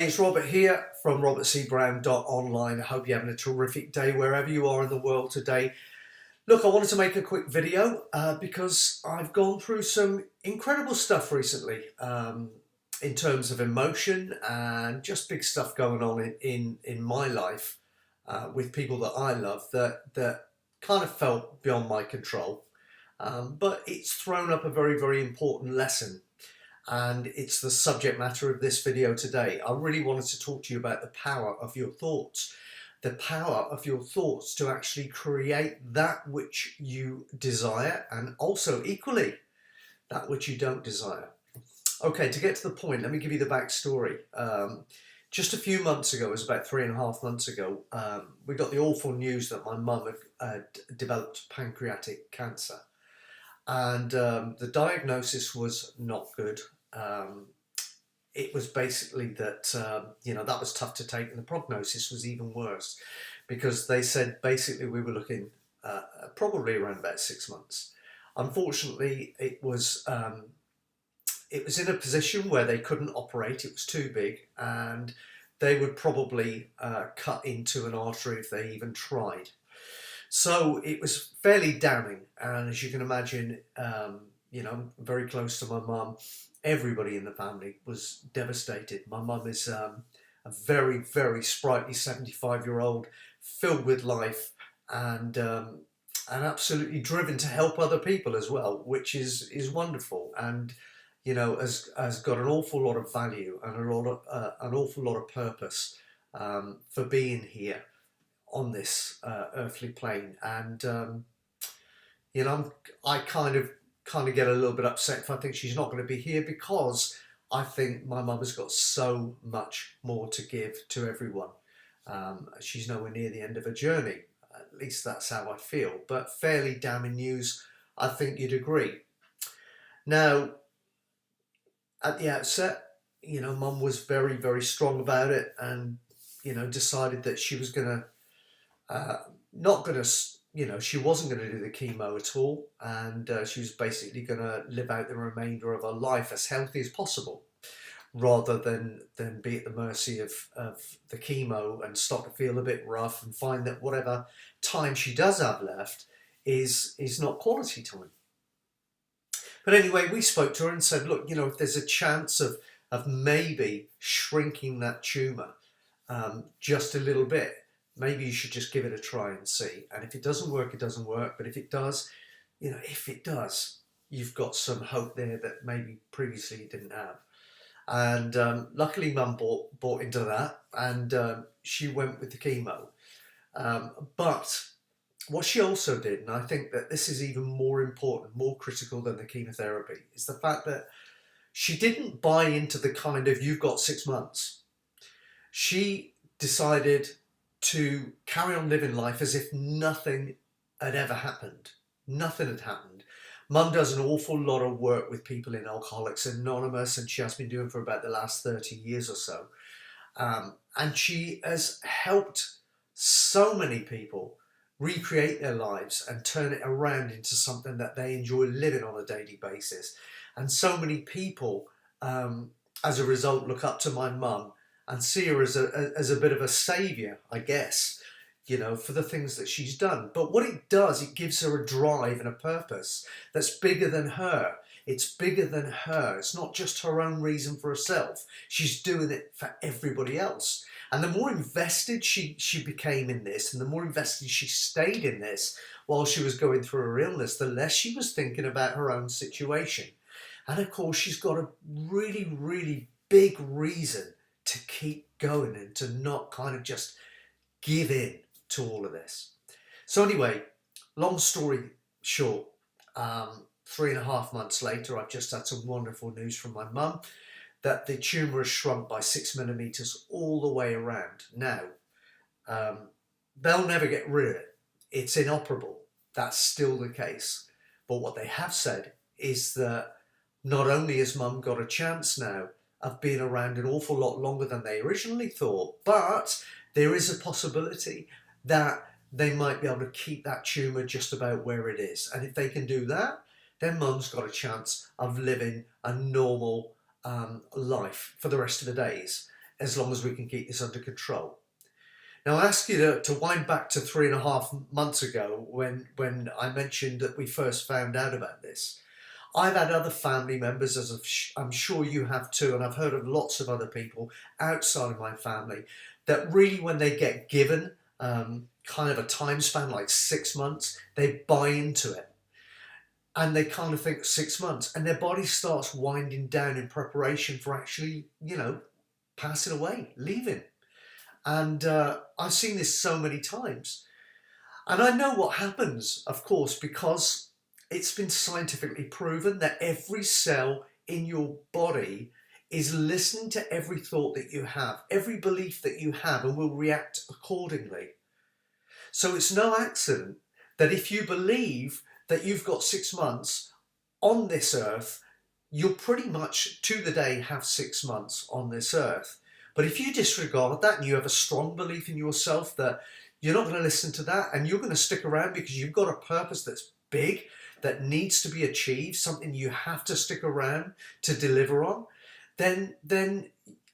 It's Robert here from robertcbrown.online. I hope you're having a terrific day wherever you are in the world today. Look, I wanted to make a quick video because I've gone through some incredible stuff recently in terms of emotion and just big stuff going on in my life with people that I love that kind of felt beyond my control. But it's thrown up a very, very important lesson, and it's the subject matter of this video today. I really wanted to talk to you about the power of your thoughts. The power of your thoughts to actually create that which you desire, and also equally that which you don't desire. Okay, to get to the point, let me give you the backstory. Just a few months ago, it was about 3.5 months ago, we got the awful news that my mum had developed pancreatic cancer. And the diagnosis was not good. It was basically that, that was tough to take, and the prognosis was even worse because they said basically we were looking probably around about 6 months. Unfortunately, it was in a position where they couldn't operate. It was too big, and they would probably cut into an artery if they even tried. So it was fairly damning, and as you can imagine, very close to my mum. Everybody in the family was devastated. My mum is a very, very sprightly 75-year-old, filled with life, and absolutely driven to help other people as well, which is wonderful, and has got an awful lot of value and an awful lot of purpose for being here on this earthly plane. And I kind of get a little bit upset if I think she's not going to be here, because I think my mum has got so much more to give to everyone. She's nowhere near the end of her journey. At least that's how I feel. But fairly damning news, I think you'd agree. Now, at the outset, mum was very, very strong about it, and decided that she was going to not going to, she wasn't going to do the chemo at all, and she was basically going to live out the remainder of her life as healthy as possible, rather than be at the mercy of the chemo and start to feel a bit rough and find that whatever time she does have left is not quality time. But anyway, we spoke to her and said, look, if there's a chance of maybe shrinking that tumour just a little bit, maybe you should just give it a try and see. And if it doesn't work, it doesn't work. But if it does, you've got some hope there that maybe previously you didn't have. And luckily, mum bought into that, and she went with the chemo. But what she also did, and I think that this is even more important, more critical than the chemotherapy, is the fact that she didn't buy into the kind of, you've got 6 months. She decided to carry on living life as if nothing had ever happened. Nothing had happened. Mum does an awful lot of work with people in Alcoholics Anonymous, and she has been doing for about the last 30 years or so. And she has helped so many people recreate their lives and turn it around into something that they enjoy living on a daily basis. And so many people, as a result, look up to my mum and see her as a bit of a saviour, I guess, for the things that she's done. But what it does, it gives her a drive and a purpose that's bigger than her. It's bigger than her. It's not just her own reason for herself. She's doing it for everybody else. And the more invested she became in this, and the more invested she stayed in this while she was going through her illness, the less she was thinking about her own situation. And of course, she's got a really, really big reason to keep going and to not kind of just give in to all of this. So anyway, long story short, 3.5 months later, I've just had some wonderful news from my mum that the tumour has shrunk by 6 millimetres all the way around. Now, they'll never get rid of it. It's inoperable. That's still the case. But what they have said is that not only has mum got a chance now of being around an awful lot longer than they originally thought, but there is a possibility that they might be able to keep that tumour just about where it is. And if they can do that, then mum's got a chance of living a normal life for the rest of the days. as long as we can keep this under control. Now, I ask you to wind back to 3.5 months ago when I mentioned that we first found out about this. I've had other family members, as I'm sure you have too, and I've heard of lots of other people outside of my family, that really when they get given kind of a time span like 6 months, they buy into it. And they kind of think 6 months, and their body starts winding down in preparation for actually, passing away, leaving. And I've seen this so many times. And I know what happens, of course, because it's been scientifically proven that every cell in your body is listening to every thought that you have, every belief that you have, and will react accordingly. So it's no accident that if you believe that you've got 6 months on this earth, you'll pretty much to the day have 6 months on this earth. But if you disregard that and you have a strong belief in yourself that you're not going to listen to that and you're going to stick around because you've got a purpose that's big, that needs to be achieved, something you have to stick around to deliver on, then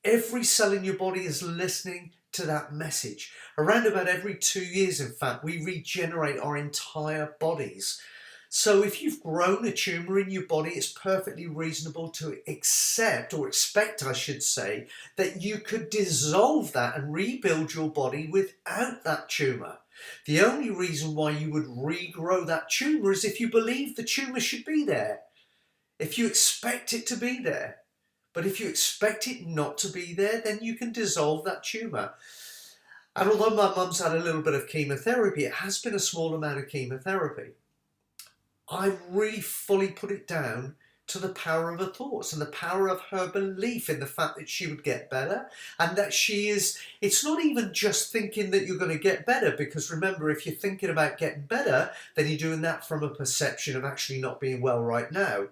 every cell in your body is listening to that message. Around about every 2 years, in fact, we regenerate our entire bodies. So if you've grown a tumour in your body, it's perfectly reasonable to accept, or expect I should say, that you could dissolve that and rebuild your body without that tumour. The only reason why you would regrow that tumour is if you believe the tumour should be there, if you expect it to be there. But if you expect it not to be there, then you can dissolve that tumour. And although my mum's had a little bit of chemotherapy, it has been a small amount of chemotherapy. I really fully put it down to the power of her thoughts and the power of her belief in the fact that she would get better, and that it's not even just thinking that you're going to get better, because remember, if you're thinking about getting better, then you're doing that from a perception of actually not being well right now.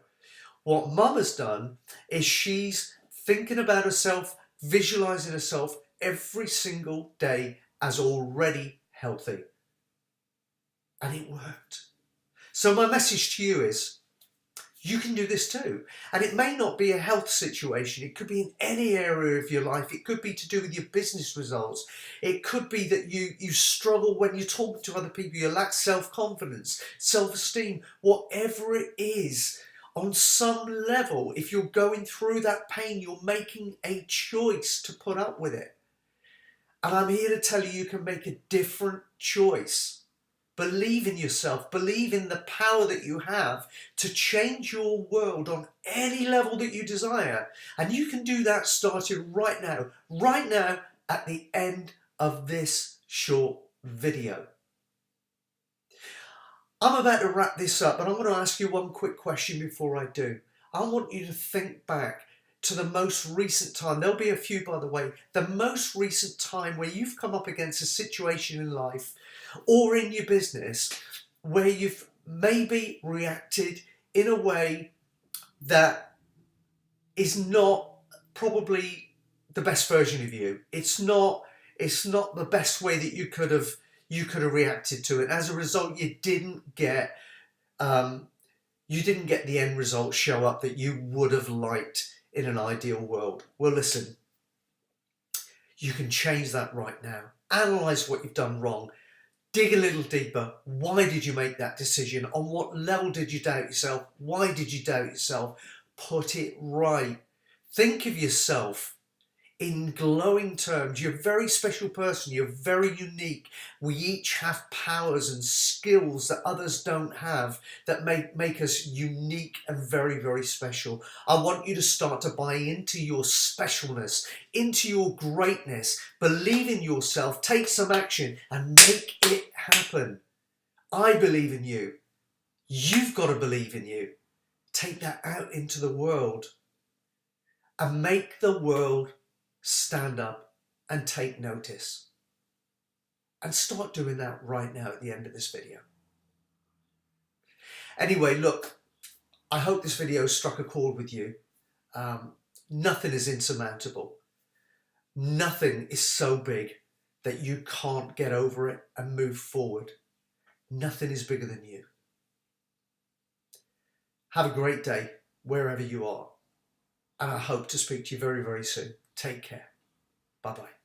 What Mum has done is she's thinking about herself, visualising herself every single day as already healthy. And it worked. So my message to you is, you can do this too. And it may not be a health situation. It could be in any area of your life. It could be to do with your business results. It could be that you struggle when you're talking to other people. You lack self-confidence, self-esteem, whatever it is. On some level, if you're going through that pain, you're making a choice to put up with it. And I'm here to tell you can make a different choice. Believe in yourself. Believe in the power that you have to change your world on any level that you desire. And you can do that starting right now at the end of this short video. I'm about to wrap this up, but I'm going to ask you one quick question before I do. I want you to think back to the most recent time. There'll be a few, by the way. The most recent time where you've come up against a situation in life or in your business where you've maybe reacted in a way that is not probably the best version of you. It's not the best way that you could have reacted to it. As a result, you didn't get the end result show up that you would have liked in an ideal world. Well, listen, you can change that right now. Analyze what you've done wrong. Dig a little deeper. Why did you make that decision? On what level did you doubt yourself? Why did you doubt yourself? Put it right. Think of yourself in glowing terms. You're a very special person. You're very unique. We each have powers and skills that others don't have that make us unique and very, very special. I want you to start to buy into your specialness, into your greatness. Believe in yourself. Take some action and make it happen. I believe in you. You've got to believe in you. Take that out into the world and make the world stand up and take notice. And start doing that right now at the end of this video. Anyway, look, I hope this video struck a chord with you. Nothing is insurmountable. Nothing is so big that you can't get over it and move forward. Nothing is bigger than you. Have a great day wherever you are. And I hope to speak to you very, very soon. Take care. Bye-bye.